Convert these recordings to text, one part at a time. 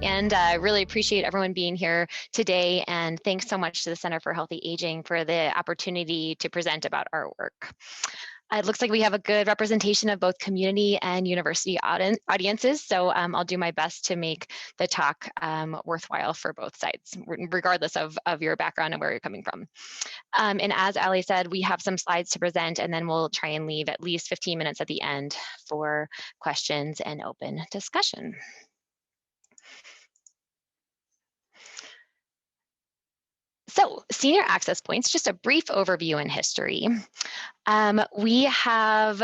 And I really appreciate everyone being here today. And thanks so much to the Center for Healthy Aging for the opportunity to present about our work. It looks like we have a good representation of both community and university audiences, so I'll do my best to make the talk worthwhile for both sides, regardless of your background and where you're coming from. And as Ally said, we have some slides to present, and then we'll try and leave at least 15 minutes at the end for questions and open discussion. So, senior access points, just a brief overview in history. We have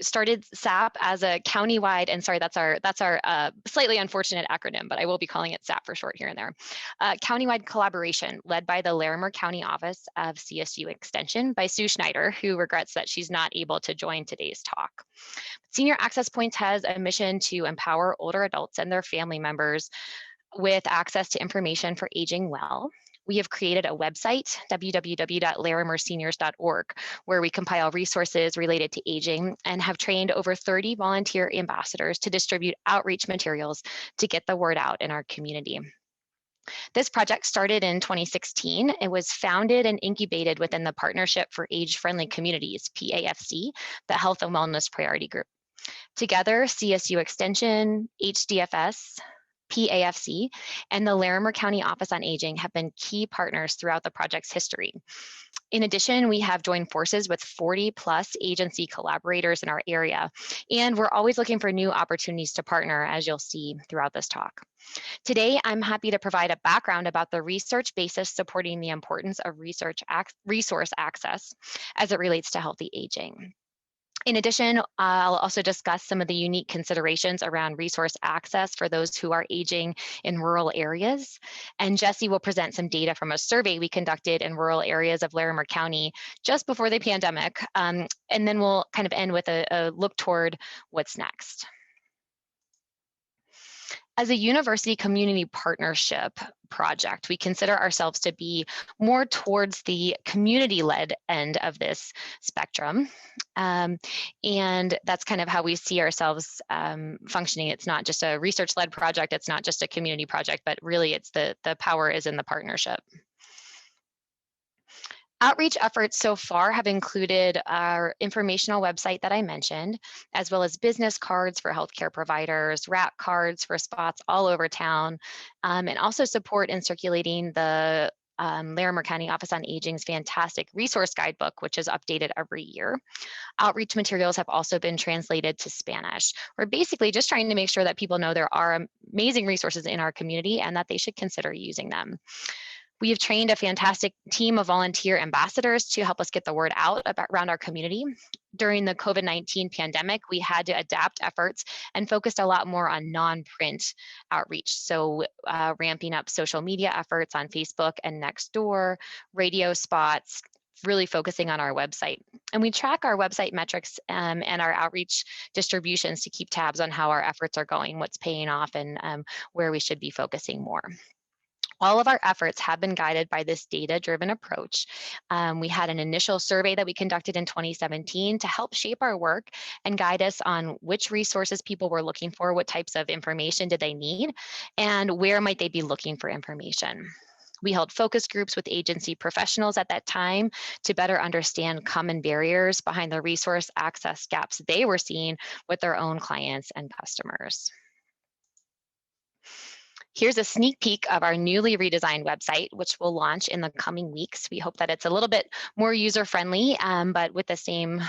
started SAP as a countywide, and sorry, that's our slightly unfortunate acronym, but I will be calling it SAP for short here and there. Countywide collaboration led by the Larimer County Office of CSU Extension by Sue Schneider, who regrets that she's not able to join today's talk. Senior Access Points has a mission to empower older adults and their family members with access to information for aging well. We have created a website, www.larimerseniors.org, where we compile resources related to aging and have trained over 30 volunteer ambassadors to distribute outreach materials to get the word out in our community. This project started in 2016. It was founded and incubated within the Partnership for Age-Friendly Communities, PAFC, the Health and Wellness Priority Group. Together, CSU Extension, HDFS, PAFC, and the Larimer County Office on Aging have been key partners throughout the project's history. In addition, we have joined forces with 40 plus agency collaborators in our area, and we're always looking for new opportunities to partner, as you'll see throughout this talk. Today, I'm happy to provide a background about the research basis supporting the importance of resource access as it relates to healthy aging. In addition, I'll also discuss some of the unique considerations around resource access for those who are aging in rural areas. And Jesse will present some data from a survey we conducted in rural areas of Larimer County just before the pandemic. And then we'll kind of end with a look toward what's next. As a university community partnership project, we consider ourselves to be more towards the community-led end of this spectrum. And that's kind of how we see ourselves functioning. It's not just a research-led project, it's not just a community project, but really it's the power is in the partnership. Outreach efforts so far have included our informational website that I mentioned, as well as business cards for healthcare providers, RAC cards for spots all over town, and also support in circulating the Larimer County Office on Aging's fantastic resource guidebook, which is updated every year. Outreach materials have also been translated to Spanish. We're basically just trying to make sure that people know there are amazing resources in our community and that they should consider using them. We have trained a fantastic team of volunteer ambassadors to help us get the word out around our community. During the COVID-19 pandemic, we had to adapt efforts and focused a lot more on non-print outreach. So ramping up social media efforts on Facebook and Nextdoor, radio spots, really focusing on our website. And we track our website metrics and our outreach distributions to keep tabs on how our efforts are going, what's paying off, and where we should be focusing more. All of our efforts have been guided by this data-driven approach. We had an initial survey that we conducted in 2017 to help shape our work and guide us on which resources people were looking for, what types of information did they need, and where might they be looking for information. We held focus groups with agency professionals at that time to better understand common barriers behind the resource access gaps they were seeing with their own clients and customers. Here's a sneak peek of our newly redesigned website, which will launch in the coming weeks. We hope that it's a little bit more user-friendly, but with the same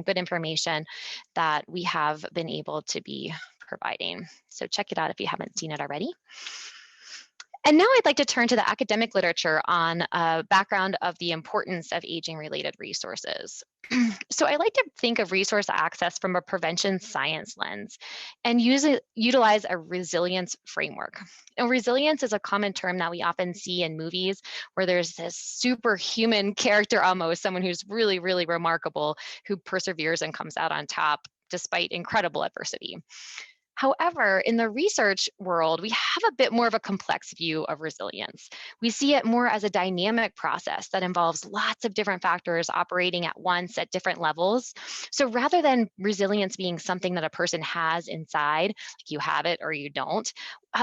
good information that we have been able to be providing. So check it out if you haven't seen it already. And now I'd like to turn to the academic literature on a background of the importance of aging-related resources. So I like to think of resource access from a prevention science lens and utilize a resilience framework. Now, resilience is a common term that we often see in movies where there's this superhuman character almost, someone who's really, really remarkable, who perseveres and comes out on top despite incredible adversity. However, in the research world, we have a bit more of a complex view of resilience. We see it more as a dynamic process that involves lots of different factors operating at once at different levels. So rather than resilience being something that a person has inside, like you have it or you don't,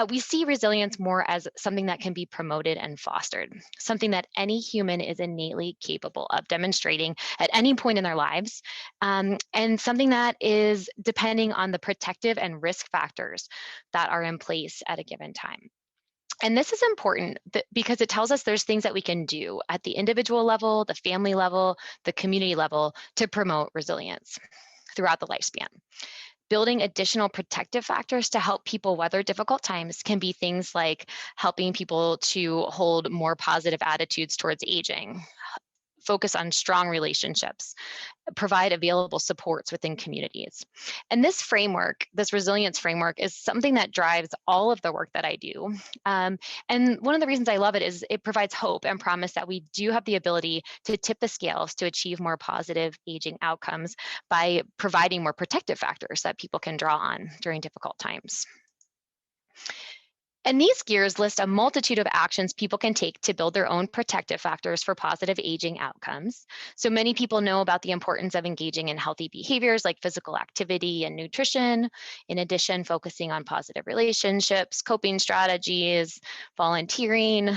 we see resilience more as something that can be promoted and fostered, something that any human is innately capable of demonstrating at any point in their lives, and something that is depending on the protective and risk factors that are in place at a given time. And this is important because it tells us there's things that we can do at the individual level, the family level, the community level to promote resilience throughout the lifespan. Building additional protective factors to help people weather difficult times can be things like helping people to hold more positive attitudes towards aging, focus on strong relationships, provide available supports within communities. And this framework, this resilience framework, is something that drives all of the work that I do. And one of the reasons I love it is it provides hope and promise that we do have the ability to tip the scales to achieve more positive aging outcomes by providing more protective factors that people can draw on during difficult times. And these gears list a multitude of actions people can take to build their own protective factors for positive aging outcomes. So many people know about the importance of engaging in healthy behaviors like physical activity and nutrition. In addition, focusing on positive relationships, coping strategies, volunteering.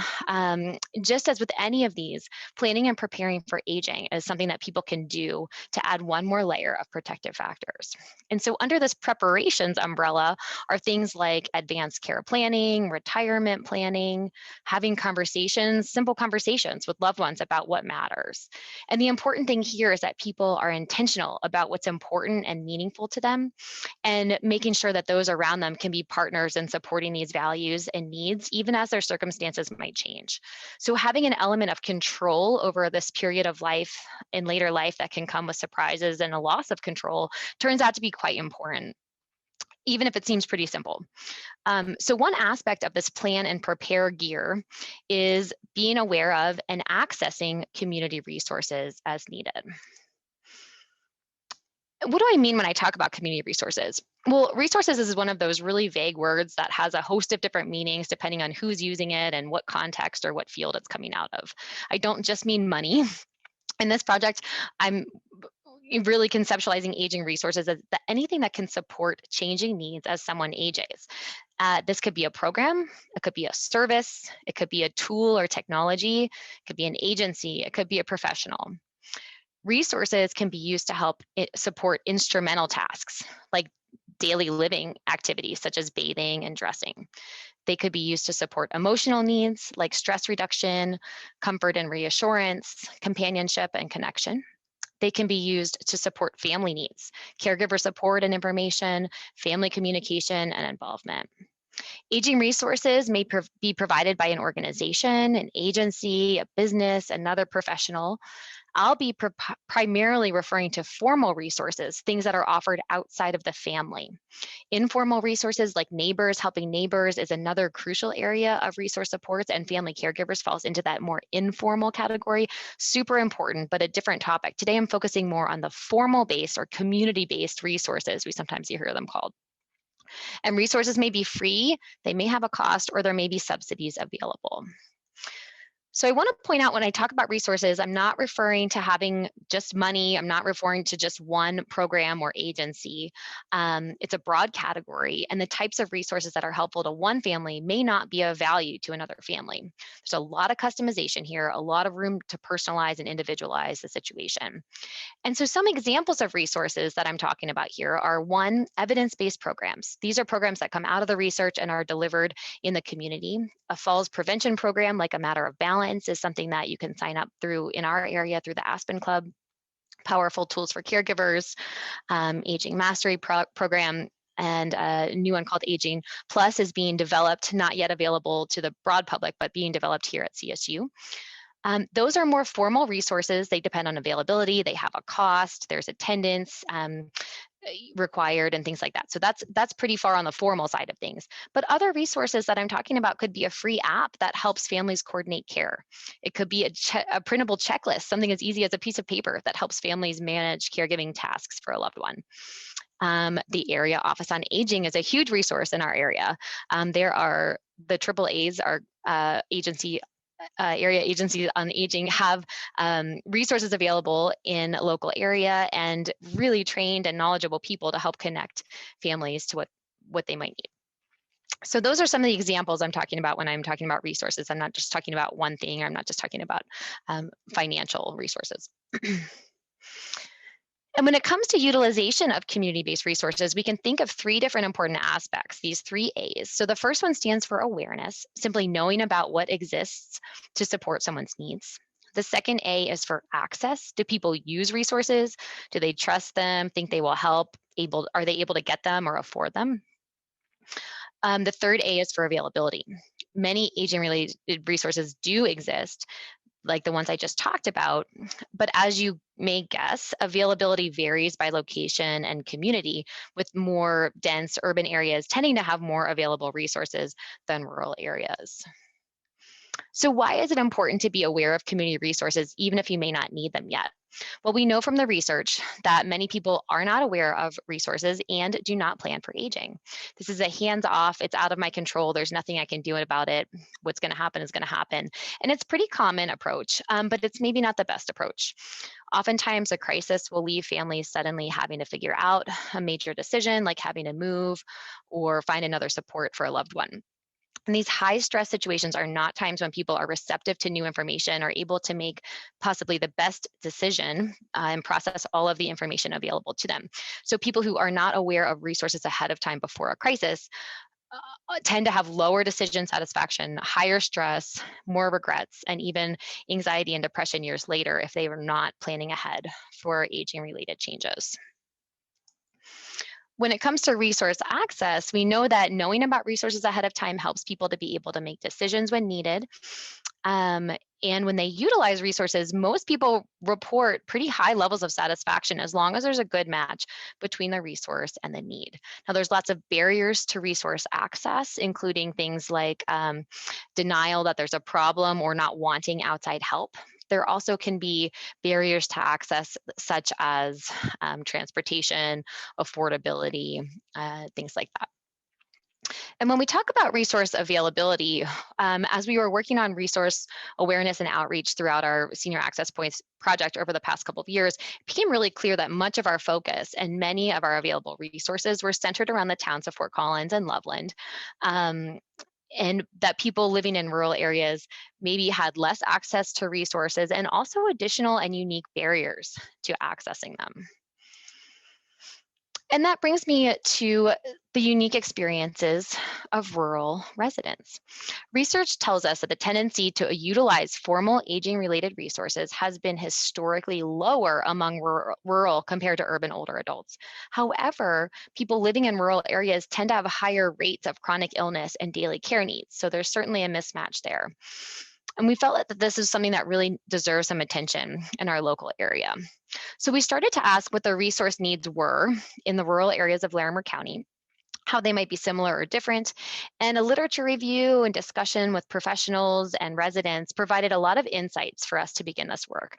Just as with any of these, planning and preparing for aging is something that people can do to add one more layer of protective factors. And so under this preparations umbrella are things like advanced care planning, retirement planning, having conversations, simple conversations with loved ones about what matters. And the important thing here is that people are intentional about what's important and meaningful to them, and making sure that those around them can be partners in supporting these values and needs, even as their circumstances might change. So having an element of control over this period of life in later life that can come with surprises and a loss of control turns out to be quite important, even if it seems pretty simple. So one aspect of this plan and prepare gear is being aware of and accessing community resources as needed. What do I mean when I talk about community resources? Well, resources is one of those really vague words that has a host of different meanings depending on who's using it and what context or what field it's coming out of. I don't just mean money. In this project, I'm really conceptualizing aging resources as anything that can support changing needs as someone ages. This could be a program, it could be a service, it could be a tool or technology, it could be an agency, it could be a professional. Resources can be used to help support instrumental tasks like daily living activities such as bathing and dressing. They could be used to support emotional needs like stress reduction, comfort and reassurance, companionship and connection. They can be used to support family needs, caregiver support and information, family communication and involvement. Aging resources may be provided by an organization, an agency, a business, another professional. I'll be primarily referring to formal resources, things that are offered outside of the family. Informal resources like neighbors, helping neighbors is another crucial area of resource supports, and family caregivers falls into that more informal category. Super important, but a different topic. Today I'm focusing more on the formal-based or community-based resources, we sometimes hear them called. And resources may be free, they may have a cost, or there may be subsidies available. So I want to point out when I talk about resources, I'm not referring to having just money. I'm not referring to just one program or agency. It's a broad category, and the types of resources that are helpful to one family may not be of value to another family. There's a lot of customization here, a lot of room to personalize and individualize the situation. And so some examples of resources that I'm talking about here are one, evidence-based programs. These are programs that come out of the research and are delivered in the community. A falls prevention program like A Matter of Balance is something that you can sign up through in our area through the Aspen Club. Powerful tools for caregivers, aging mastery program, and a new one called Aging Plus is being developed, not yet available to the broad public, but being developed here at CSU. Those are more formal resources. They depend on availability. They have a cost. There's attendance required and things like that. So that's pretty far on the formal side of things. But other resources that I'm talking about could be a free app that helps families coordinate care. It could be a printable checklist, something as easy as a piece of paper that helps families manage caregiving tasks for a loved one. The Area Office on Aging is a huge resource in our area. There are the AAAs, our area agencies on aging, have resources available in local area and really trained and knowledgeable people to help connect families to what they might need. So those are some of the examples I'm talking about when I'm talking about resources. I'm not just talking about one thing. I'm not just talking about financial resources. And when it comes to utilization of community-based resources, we can think of three different important aspects, these three A's. So the first one stands for awareness, simply knowing about what exists to support someone's needs. The second A is for access. Do people use resources? Do they trust them, think they will help? Are they able to get them or afford them? The third A is for availability. Many aging-related resources do exist, like the ones I just talked about. But as you may guess, availability varies by location and community, with more dense urban areas tending to have more available resources than rural areas. So why is it important to be aware of community resources, even if you may not need them yet? Well, we know from the research that many people are not aware of resources and do not plan for aging. This is a hands-off, it's out of my control, there's nothing I can do about it. What's gonna happen is gonna happen. And it's a pretty common approach, but it's maybe not the best approach. Oftentimes a crisis will leave families suddenly having to figure out a major decision, like having to move or find another support for a loved one. And these high stress situations are not times when people are receptive to new information or able to make possibly the best decision and process all of the information available to them. So people who are not aware of resources ahead of time before a crisis tend to have lower decision satisfaction, higher stress, more regrets, and even anxiety and depression years later if they were not planning ahead for aging related changes. When it comes to resource access, we know that knowing about resources ahead of time helps people to be able to make decisions when needed. Um, and when they utilize resources, most people report pretty high levels of satisfaction as long as there's a good match between the resource and the need. Now, there's lots of barriers to resource access, including things like denial that there's a problem or not wanting outside help. There also can be barriers to access, such as transportation, affordability, things like that. And when we talk about resource availability, as we were working on resource awareness and outreach throughout our Senior Access Points project over the past couple of years, it became really clear that much of our focus and many of our available resources were centered around the towns of Fort Collins and Loveland. And that people living in rural areas maybe had less access to resources and also additional and unique barriers to accessing them. And that brings me to the unique experiences of rural residents. Research tells us that the tendency to utilize formal aging-related resources has been historically lower among rural compared to urban older adults. However, people living in rural areas tend to have higher rates of chronic illness and daily care needs, so there's certainly a mismatch there. And we felt that this is something that really deserves some attention in our local area. So we started to ask what the resource needs were in the rural areas of Larimer County, how they might be similar or different. And a literature review and discussion with professionals and residents provided a lot of insights for us to begin this work.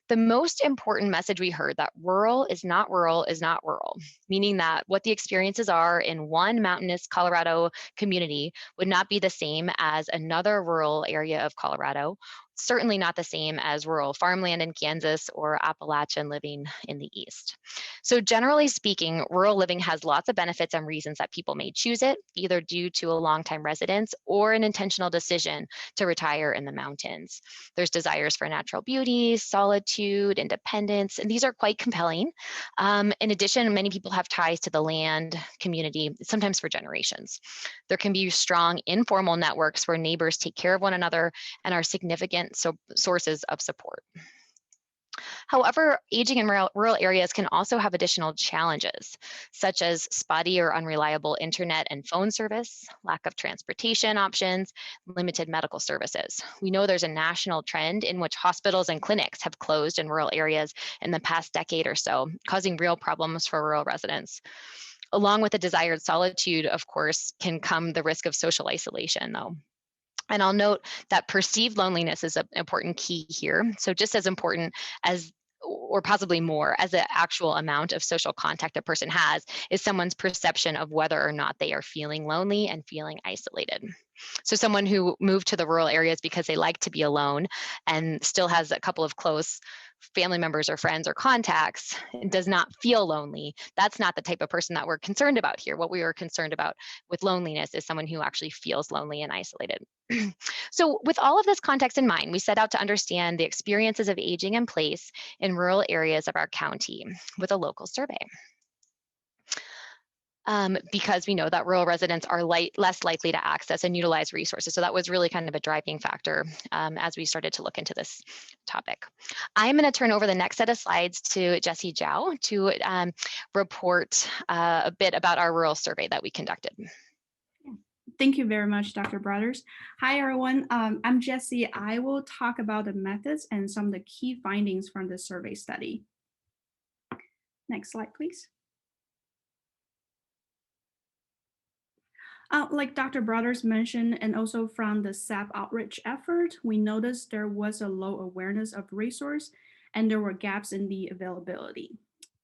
The most important message we heard that rural is not rural, meaning that what the experiences are in one mountainous Colorado community would not be the same as another rural area of Colorado, certainly not the same as rural farmland in Kansas or Appalachian living in the East. So generally speaking, rural living has lots of benefits and reasons that people may choose it, either due to a longtime residence or an intentional decision to retire in the mountains. There's desires for natural beauty, solitude, independence, and these are quite compelling. In addition, many people have ties to the land, community, sometimes for generations. There can be strong informal networks where neighbors take care of one another and are significant sources of support. However, aging in rural areas can also have additional challenges, such as spotty or unreliable internet and phone service, lack of transportation options, limited medical services. We know there's a national trend in which hospitals and clinics have closed in rural areas in the past decade or so, causing real problems for rural residents. Along with the desired solitude, of course, can come the risk of social isolation, though. And I'll note that perceived loneliness is an important key here. So just as important as or possibly more, as the actual amount of social contact a person has, is someone's perception of whether or not they are feeling lonely and feeling isolated. So someone who moved to the rural areas because they like to be alone and still has a couple of close family members or friends or contacts and does not feel lonely, that's not the type of person that we're concerned about here. What we are concerned about with loneliness is someone who actually feels lonely and isolated. So with all of this context in mind, we set out to understand the experiences of aging in place in rural areas of our county with a local survey. Because we know that rural residents are less likely to access and utilize resources. So that was really kind of a driving factor as we started to look into this topic. I'm going to turn over the next set of slides to Jessie Zhao to report a bit about our rural survey that we conducted. Thank you very much, Dr. Brothers. Hi, everyone. I'm Jessie. I will talk about the methods and some of the key findings from the survey study. Next slide, please. Like Dr. Brothers mentioned, and also from the SAP outreach effort, we noticed there was a low awareness of resource and there were gaps in the availability.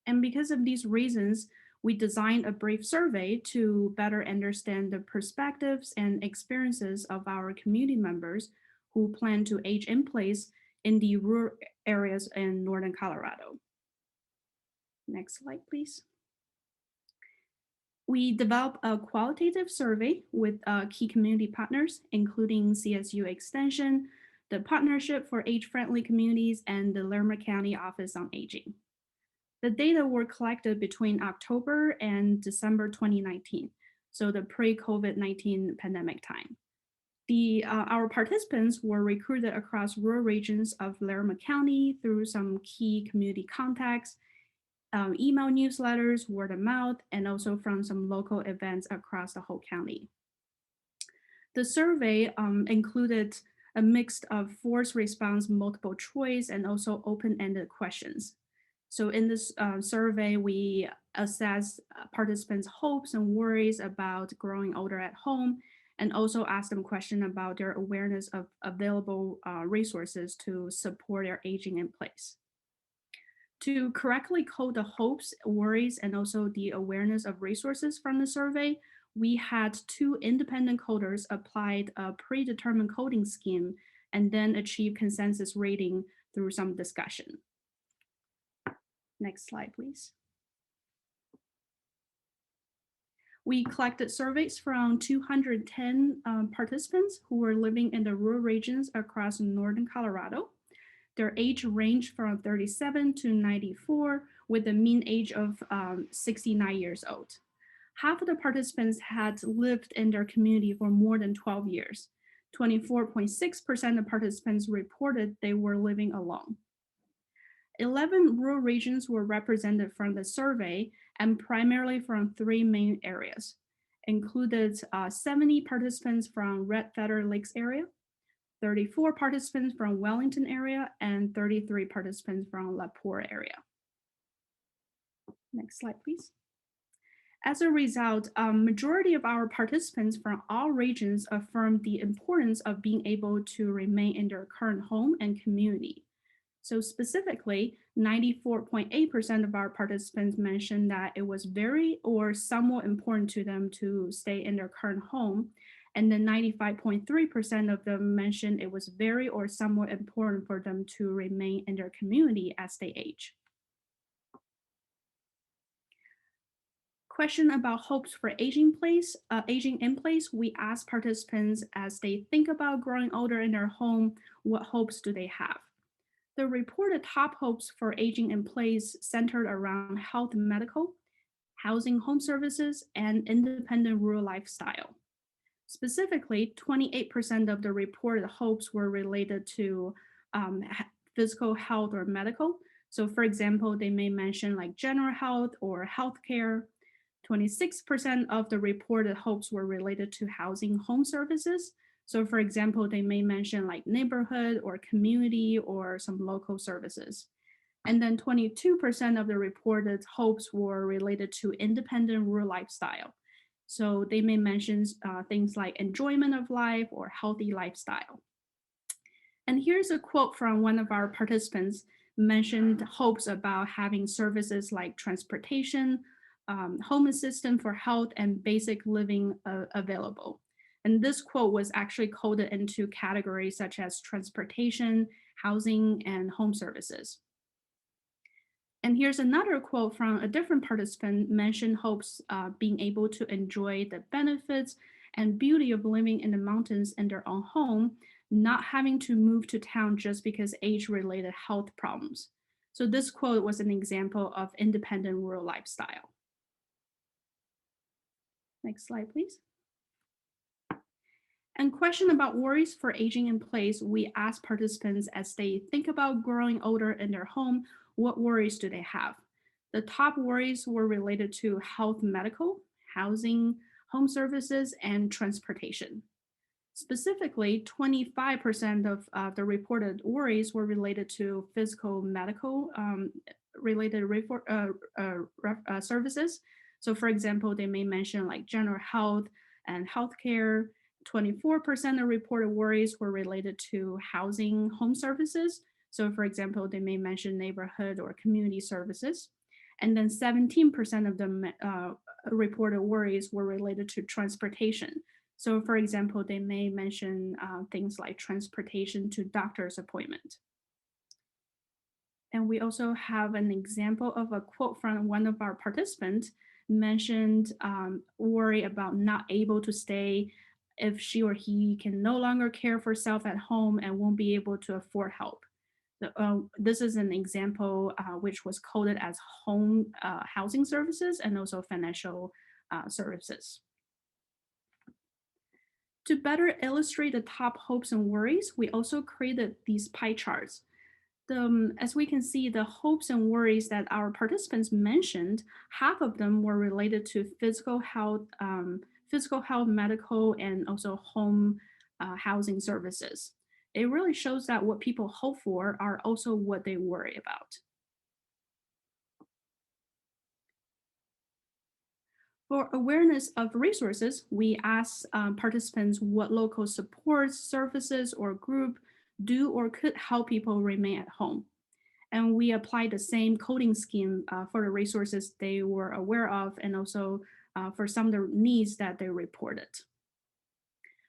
And because of these reasons, we designed a brief survey to better understand the perspectives and experiences of our community members who plan to age in place in the rural areas in Northern Colorado. Next slide, please. We developed a qualitative survey with key community partners, including CSU Extension, the Partnership for Age-Friendly Communities, and the Larimer County Office on Aging. The data were collected between October and December 2019, so the pre-COVID-19 pandemic time. Our participants were recruited across rural regions of Larimer County through some key community contacts, email newsletters, word of mouth, and also from some local events across the whole county. The survey included a mix of forced response, multiple choice, and also open-ended questions. So in this survey, we assessed participants' hopes and worries about growing older at home, and also asked them questions about their awareness of available resources to support their aging in place. To correctly code the hopes, worries, and also the awareness of resources from the survey, we had 2 independent coders applied a predetermined coding scheme and then achieve consensus rating through some discussion. Next slide, please. We collected surveys from 210 participants who were living in the rural regions across northern Colorado. Their age ranged from 37 to 94, with a mean age of 69 years old. Half of the participants had lived in their community for more than 12 years. 24.6% of participants reported they were living alone. 11 rural regions were represented from the survey, and primarily from 3 main areas. Included 70 participants from Red Feather Lakes area, 34 participants from Wellington area, and 33 participants from Laporte area. Next slide, please. As a result, majority of our participants from all regions affirmed the importance of being able to remain in their current home and community. So specifically, 94.8% of our participants mentioned that it was very or somewhat important to them to stay in their current home. And then 95.3% of them mentioned it was very or somewhat important for them to remain in their community as they age. Question about hopes for aging in place, we asked participants as they think about growing older in their home, what hopes do they have? The reported top hopes for aging in place centered around health and medical, housing, home services, and independent rural lifestyle. Specifically, 28% of the reported hopes were related to physical health or medical. So for example, they may mention like general health or healthcare. 26% of the reported hopes were related to housing, home services. So for example, they may mention like neighborhood or community or some local services. And then 22% of the reported hopes were related to independent rural lifestyle. So they may mention things like enjoyment of life or healthy lifestyle. And here's a quote from one of our participants. mentioned hopes about having services like transportation, home assistance for health, and basic living available. And this quote was actually coded into categories such as transportation, housing, and home services. And here's another quote from a different participant mentioned hopes being able to enjoy the benefits and beauty of living in the mountains in their own home, not having to move to town just because age-related health problems. So this quote was an example of independent rural lifestyle. Next slide, please. And question about worries for aging in place, we asked participants as they think about growing older in their home, what worries do they have? The top worries were related to health, medical, housing, home services, and transportation. Specifically, 25% of the reported worries were related to physical medical related services. So for example, they may mention like general health and healthcare. 24% of reported worries were related to housing, home services. So for example, they may mention neighborhood or community services. And then 17% of the reported worries were related to transportation. So for example, they may mention things like transportation to doctor's appointment. And we also have an example of a quote from one of our participants mentioned worry about not able to stay if she or he can no longer care for self at home and won't be able to afford help. This is an example which was coded as home housing services and also financial services. To better illustrate the top hopes and worries, we also created these pie charts. As we can see, the hopes and worries that our participants mentioned, half of them were related to physical health, medical, and also home housing services. It really shows that what people hope for are also what they worry about. For awareness of resources, we asked participants what local supports, services, or group do or could help people remain at home. And we applied the same coding scheme for the resources they were aware of and also for some of the needs that they reported.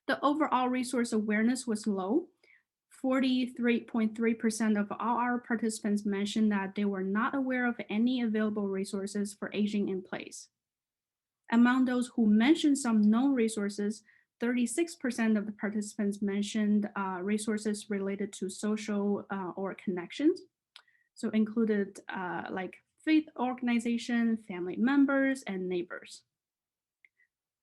The overall resource awareness was low. 43.3% of all our participants mentioned that they were not aware of any available resources for aging in place. Among those who mentioned some known resources, 36% of the participants mentioned resources related to social or connections. So included like faith organization, family members, and neighbors.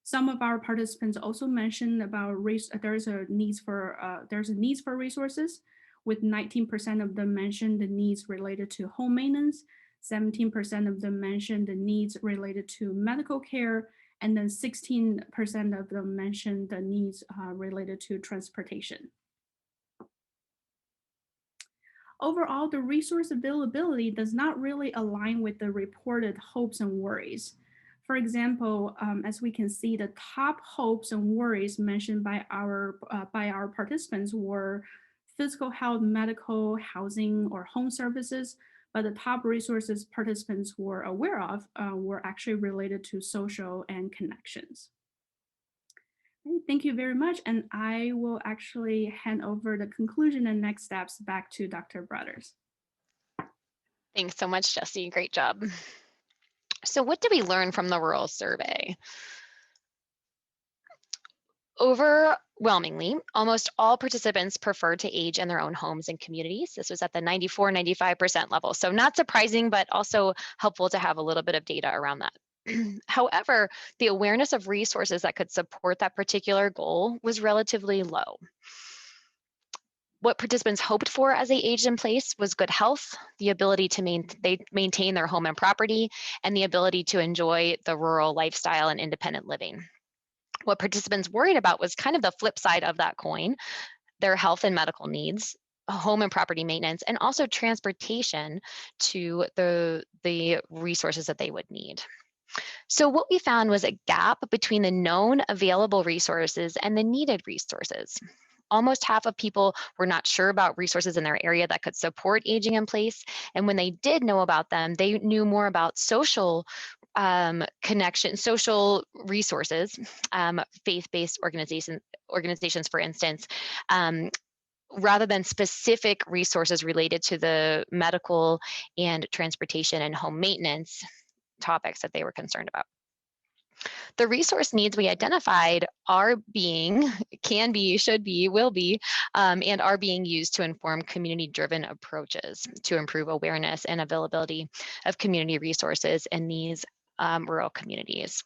Some of our participants also mentioned about there's a need for resources, with 19% of them mentioned the needs related to home maintenance, 17% of them mentioned the needs related to medical care, and then 16% of them mentioned the needs related to transportation. Overall, the resource availability does not really align with the reported hopes and worries. For example, as we can see, the top hopes and worries mentioned by our participants were physical health, medical, housing, or home services, but the top resources participants were aware of were actually related to social and connections. Thank you very much, and I will actually hand over the conclusion and next steps back to Dr. Brothers. Thanks so much, Jessie. Great job. So what did we learn from the rural survey? Overwhelmingly, almost all participants prefer to age in their own homes and communities. This was at the 94-95% level. So not surprising, but also helpful to have a little bit of data around that. However, the awareness of resources that could support that particular goal was relatively low. What participants hoped for as they aged in place was good health, the ability to maintain their home and property, and the ability to enjoy the rural lifestyle and independent living. What participants worried about was kind of the flip side of that coin, their health and medical needs, home and property maintenance, and also transportation to the resources that they would need. So what we found was a gap between the known available resources and the needed resources. almost half of people were not sure about resources in their area that could support aging in place. And when they did know about them, they knew more about social connection, social resources, faith-based organizations, for instance, rather than specific resources related to the medical and transportation and home maintenance topics that they were concerned about. The resource needs we identified are being, can be, should be, will be, and are being used to inform community-driven approaches to improve awareness and availability of community resources in these rural communities.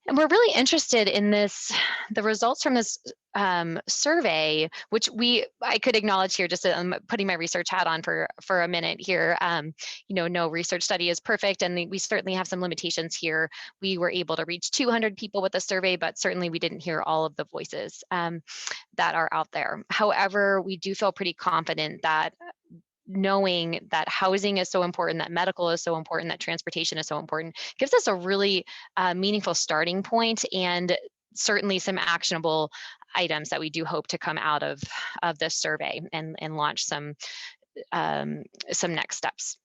And we're really interested in the results from this survey, which I could acknowledge here, just putting my research hat on for a minute here. No research study is perfect, and we certainly have some limitations here. We were able to reach 200 people with the survey, but certainly we didn't hear all of the voices that are out there. However, we do feel pretty confident that knowing that housing is so important, that medical is so important, that transportation is so important, gives us a really meaningful starting point, and certainly some actionable items that we do hope to come out of this survey and launch some next steps.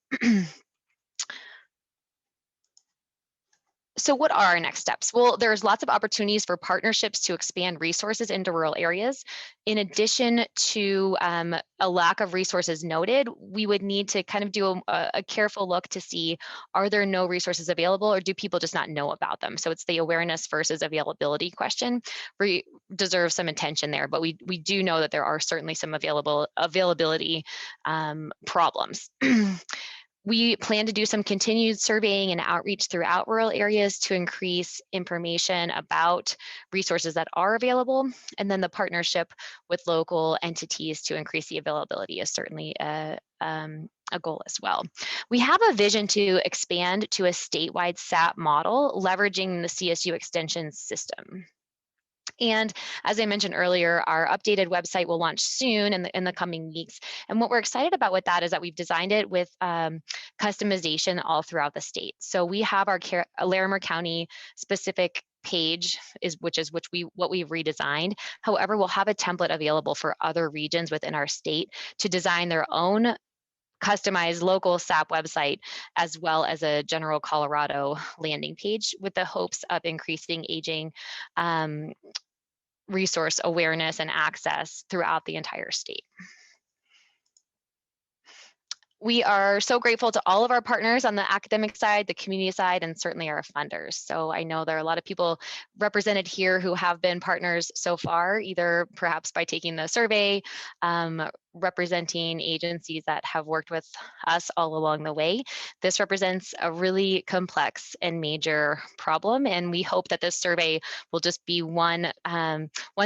So what are our next steps? Well, there's lots of opportunities for partnerships to expand resources into rural areas. In addition to a lack of resources noted, we would need to kind of do a careful look to see, are there no resources available, or do people just not know about them? So it's the awareness versus availability question. We deserve some attention there, but we do know that there are certainly some availability problems. We plan to do some continued surveying and outreach throughout rural areas to increase information about resources that are available. And then the partnership with local entities to increase the availability is certainly a goal as well. We have a vision to expand to a statewide SAP model, leveraging the CSU extension system. And as I mentioned earlier, our updated website will launch soon in the coming weeks. And what we're excited about with that is that we've designed it with customization all throughout the state. So we have our Larimer County specific page, what we've redesigned. However, we'll have a template available for other regions within our state to design their own customized local SAP website, as well as a general Colorado landing page, with the hopes of increasing aging resource awareness and access throughout the entire state. We are so grateful to all of our partners on the academic side, the community side, and certainly our funders. So I know there are a lot of people represented here who have been partners so far, either perhaps by taking the survey, representing agencies that have worked with us all along the way. This represents a really complex and major problem, and we hope that this survey will just be one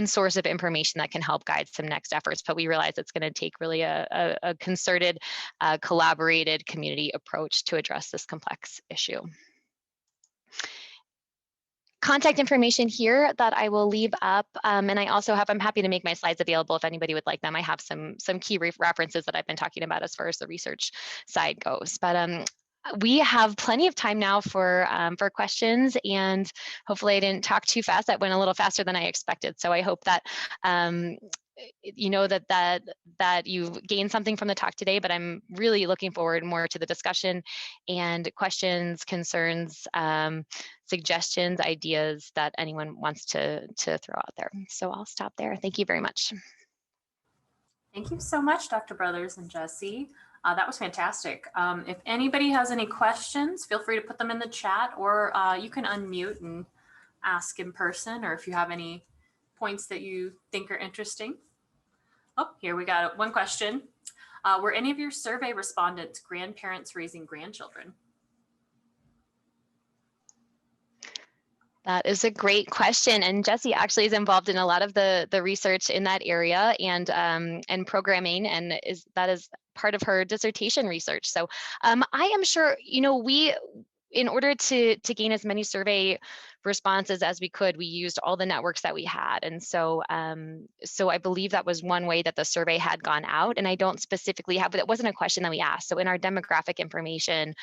source of information that can help guide some next efforts. But we realize it's going to take really a concerted, collaborated community approach to address this complex issue. Contact information here that I will leave up, and I'm happy to make my slides available if anybody would like them. I have some key references that I've been talking about as far as the research side goes. But we have plenty of time now for questions, and hopefully I didn't talk too fast. That went a little faster than I expected. So I hope that you know that you've gained something from the talk today, but I'm really looking forward more to the discussion and questions, concerns, suggestions, ideas that anyone wants to throw out there. So I'll stop there. Thank you very much. Thank you so much, Dr. Brothers and Jesse. That was fantastic. If anybody has any questions, feel free to put them in the chat, or you can unmute and ask in person, or if you have any points that you think are interesting. Oh, here we got one question. Were any of your survey respondents grandparents raising grandchildren? That is a great question, and Jessie actually is involved in a lot of the research in that area and programming, and that is part of her dissertation research. So I am sure, we, in order to gain as many survey responses as we could, we used all the networks that we had. And so so I believe that was one way that the survey had gone out, and I don't specifically have, but it wasn't a question that we asked. So in our demographic information,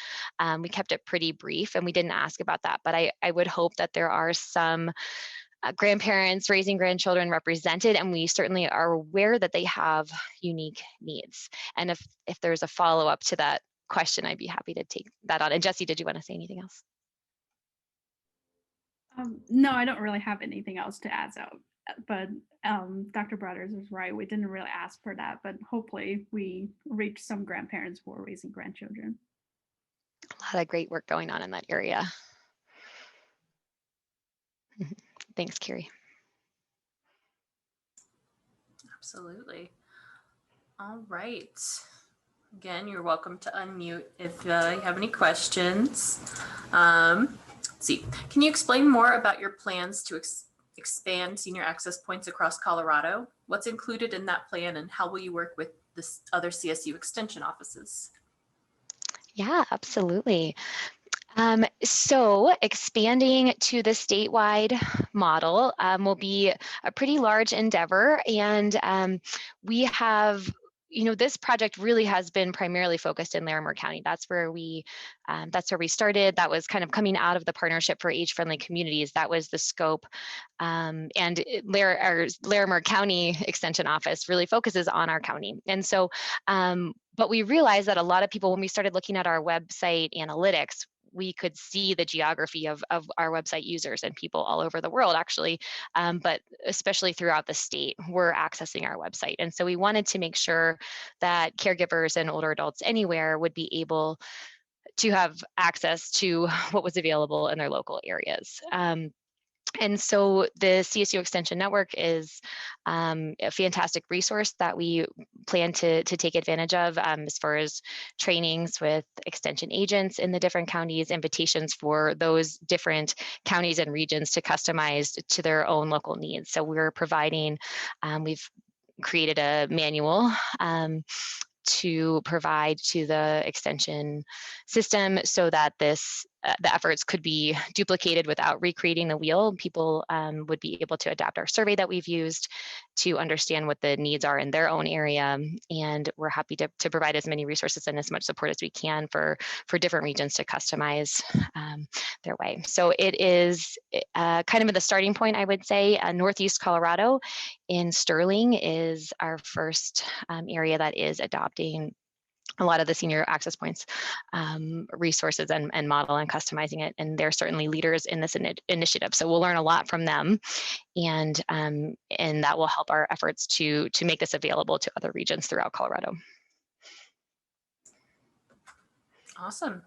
we kept it pretty brief and we didn't ask about that, but I would hope that there are some grandparents raising grandchildren represented, and we certainly are aware that they have unique needs. And if there's a follow-up to that question, I'd be happy to take that on. And Jesse, did you want to say anything else? No, I don't really have anything else to add. But Dr. Brothers is right. We didn't really ask for that, but hopefully we reach some grandparents who are raising grandchildren. A lot of great work going on in that area. Thanks, Carrie. Absolutely. All right. Again, you're welcome to unmute if you have any questions. Let's see. Can you explain more about your plans to expand senior access points across Colorado? What's included in that plan, and how will you work with the other CSU extension offices? Yeah, absolutely. So expanding to the statewide model will be a pretty large endeavor, and we have, this project really has been primarily focused in Larimer County. That's where we started. That was kind of coming out of the Partnership for Age-Friendly Communities. That was the scope, and our Larimer County Extension Office really focuses on our county, and so. But we realized that a lot of people, when we started looking at our website analytics, we could see the geography of our website users and people all over the world, actually, but especially throughout the state, were accessing our website. And so we wanted to make sure that caregivers and older adults anywhere would be able to have access to what was available in their local areas. And so the CSU Extension Network is a fantastic resource that we plan to take advantage of as far as trainings with extension agents in the different counties, invitations for those different counties and regions to customize to their own local needs. So we're providing, we've created a manual to provide to the extension system so that the efforts could be duplicated without recreating the wheel. People would be able to adapt our survey that we've used to understand what the needs are in their own area. And we're happy to provide as many resources and as much support as we can for different regions to customize their way. So it is kind of at the starting point, I would say. Northeast Colorado in Sterling is our first area that is adopting a lot of the senior access points resources and model and customizing it. And they're certainly leaders in this initiative. So we'll learn a lot from them, and that will help our efforts to make this available to other regions throughout Colorado. Awesome.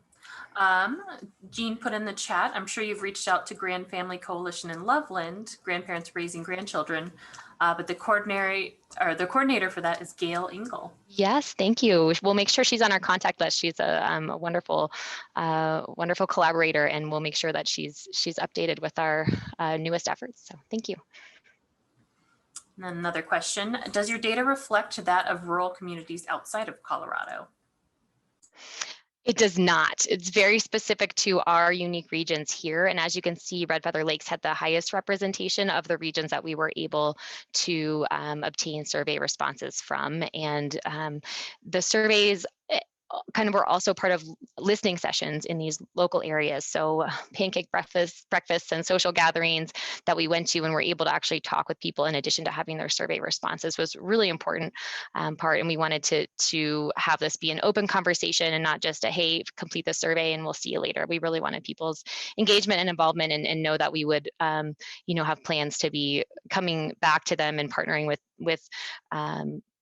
Jean put in the chat, I'm sure you've reached out to Grand Family Coalition in Loveland, grandparents raising grandchildren, but the coordinator for that is Gail Engel. Yes, thank you. We'll make sure she's on our contact list. She's a wonderful collaborator, and we'll make sure that she's updated with our newest efforts. So thank you. And then another question, does your data reflect that of rural communities outside of Colorado? It does not. It's very specific to our unique regions here. And as you can see, Red Feather Lakes had the highest representation of the regions that we were able to obtain survey responses from. And the surveys kind of were also part of listening sessions in these local areas. So pancake breakfasts and social gatherings that we went to and were able to actually talk with people in addition to having their survey responses was really important part. And we wanted to have this be an open conversation and not just a, hey, complete the survey and we'll see you later. We really wanted people's engagement and involvement, and know that we would, have plans to be coming back to them and partnering with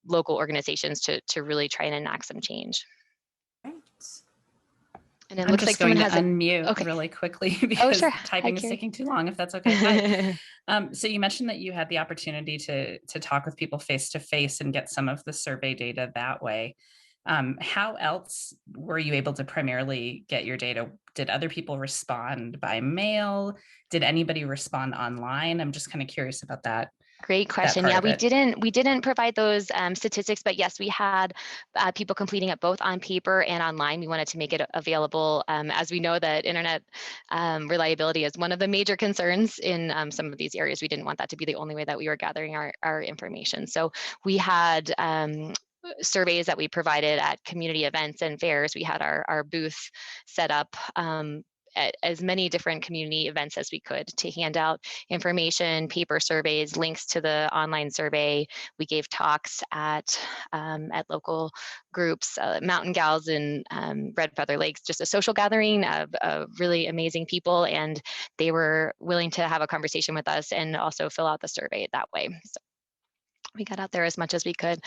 local organizations to really try and enact some change. And it looks like someone has unmute really quickly because typing is taking too long, if that's okay. So you mentioned that you had the opportunity to talk with people face to face and get some of the survey data that way. How else were you able to primarily get your data? Did other people respond by mail? Did anybody respond online? I'm just kind of curious about that. Great question. Yeah, we didn't provide those statistics, but yes, we had people completing it both on paper and online. We wanted to make it available. As we know that internet reliability is one of the major concerns in some of these areas. We didn't want that to be the only way that we were gathering our information. So we had surveys that we provided at community events and fairs. We had our booth set up at as many different community events as we could to hand out information, paper surveys, links to the online survey. We gave talks at local groups, Mountain Gals in Red Feather Lakes, just a social gathering of really amazing people, and they were willing to have a conversation with us and also fill out the survey that way. So we got out there as much as we could.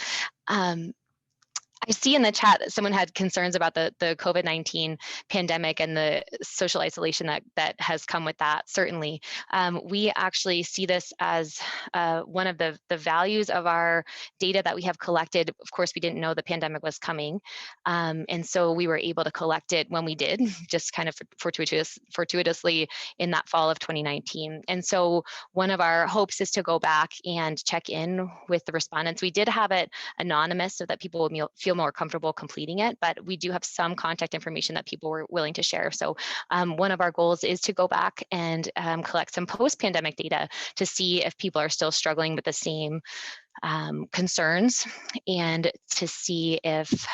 I see in the chat that someone had concerns about the COVID-19 pandemic and the social isolation that has come with that. Certainly, we actually see this as one of the values of our data that we have collected. Of course, we didn't know the pandemic was coming, and so we were able to collect it when we did, just kind of fortuitously in that fall of 2019. And so one of our hopes is to go back and check in with the respondents. We did have it anonymous so that people would feel more comfortable completing it, but we do have some contact information that people were willing to share. So one of our goals is to go back and collect some post-pandemic data to see if people are still struggling with the same concerns, and to see if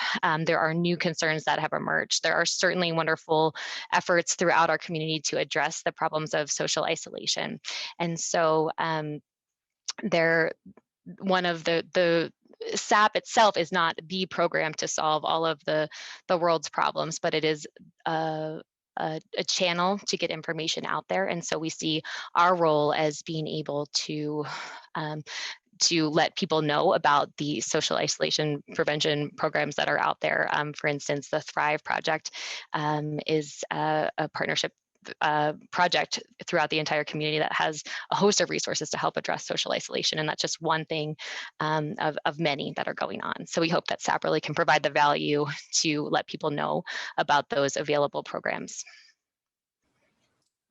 there are new concerns that have emerged. There are certainly wonderful efforts throughout our community to address the problems of social isolation. And so one of the SAP itself is not the program to solve all of the world's problems, but it is a channel to get information out there. And so we see our role as being able to let people know about the social isolation prevention programs that are out there. For instance, the Thrive Project is a partnership project throughout the entire community that has a host of resources to help address social isolation. And that's just one thing of many that are going on. So we hope that SAP really can provide the value to let people know about those available programs.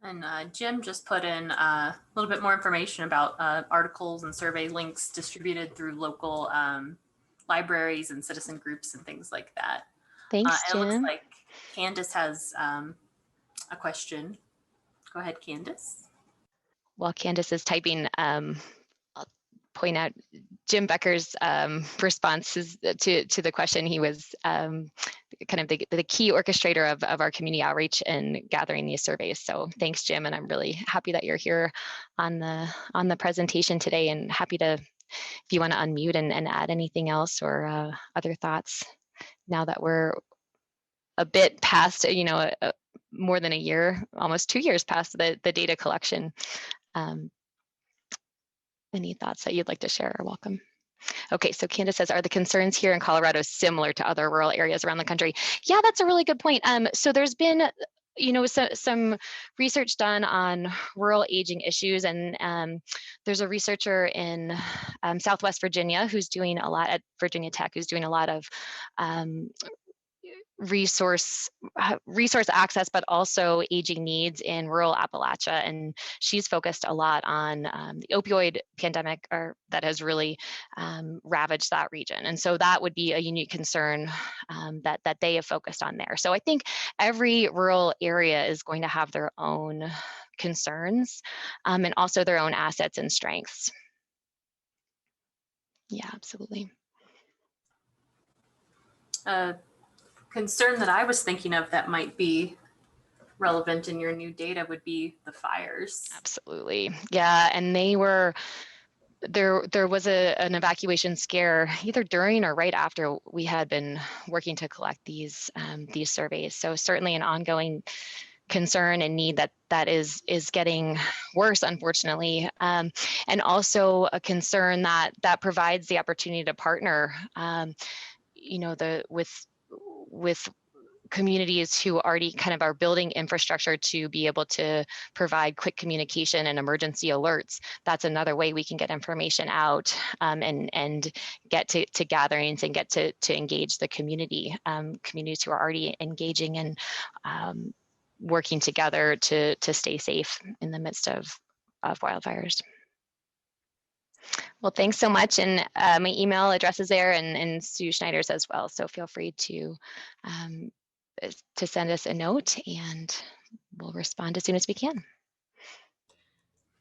And Jim just put in a little bit more information about articles and survey links distributed through local libraries and citizen groups and things like that. Thanks, Jim. It looks like Candace has a question. Go ahead, Candace. While Candace is typing, I'll point out Jim Becker's responses to the question. He was kind of the key orchestrator of our community outreach and gathering these surveys. So thanks, Jim, and I'm really happy that you're here on the presentation today, and happy to, if you want to unmute and add anything else or other thoughts now that we're a bit past, more than a year, almost 2 years past the data collection. Any thoughts that you'd like to share are welcome. Okay, so Candace says, are the concerns here in Colorado similar to other rural areas around the country? Yeah, that's a really good point. So there's been, some research done on rural aging issues, and there's a researcher in Southwest Virginia who's doing a lot at Virginia Tech, who's doing a lot of resource access, but also aging needs in rural Appalachia. And she's focused a lot on the opioid pandemic that has really ravaged that region. And so that would be a unique concern that they have focused on there. So I think every rural area is going to have their own concerns and also their own assets and strengths. Yeah, absolutely. Concern that I was thinking of that might be relevant in your new data would be the fires. Absolutely. Yeah, and there was an evacuation scare either during or right after we had been working to collect these surveys. So certainly an ongoing concern and need that is getting worse, unfortunately, and also a concern that provides the opportunity to partner, with communities who already kind of are building infrastructure to be able to provide quick communication and emergency alerts. That's another way we can get information out and get to gatherings and get to engage the community, communities who are already engaging and working together to stay safe in the midst of wildfires. Well, thanks so much. And my email address is there, and Sue Schneider's as well. So feel free to send us a note, and we'll respond as soon as we can.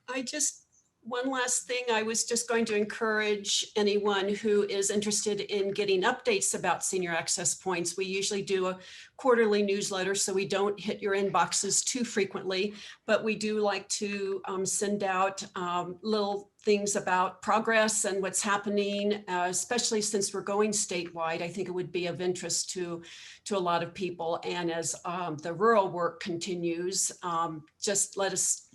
I just One last thing, I was just going to encourage anyone who is interested in getting updates about senior access points. We usually do a quarterly newsletter, so we don't hit your inboxes too frequently, but we do like to send out little things about progress and what's happening, especially since we're going statewide. I think it would be of interest to a lot of people. And as the rural work continues, just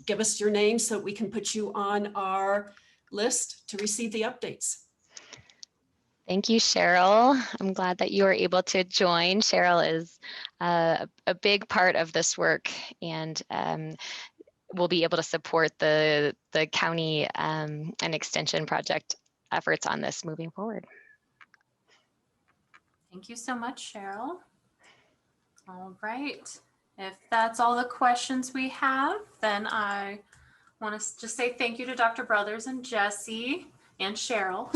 give us your name so that we can put you on our list to receive the updates. Thank you, Cheryl. I'm glad that you were able to join. Cheryl is a big part of this work, and will be able to support the county and extension project efforts on this moving forward. Thank you so much, Cheryl. All right. If that's all the questions we have, then I want to just say thank you to Dr. Brothers and Jesse and Cheryl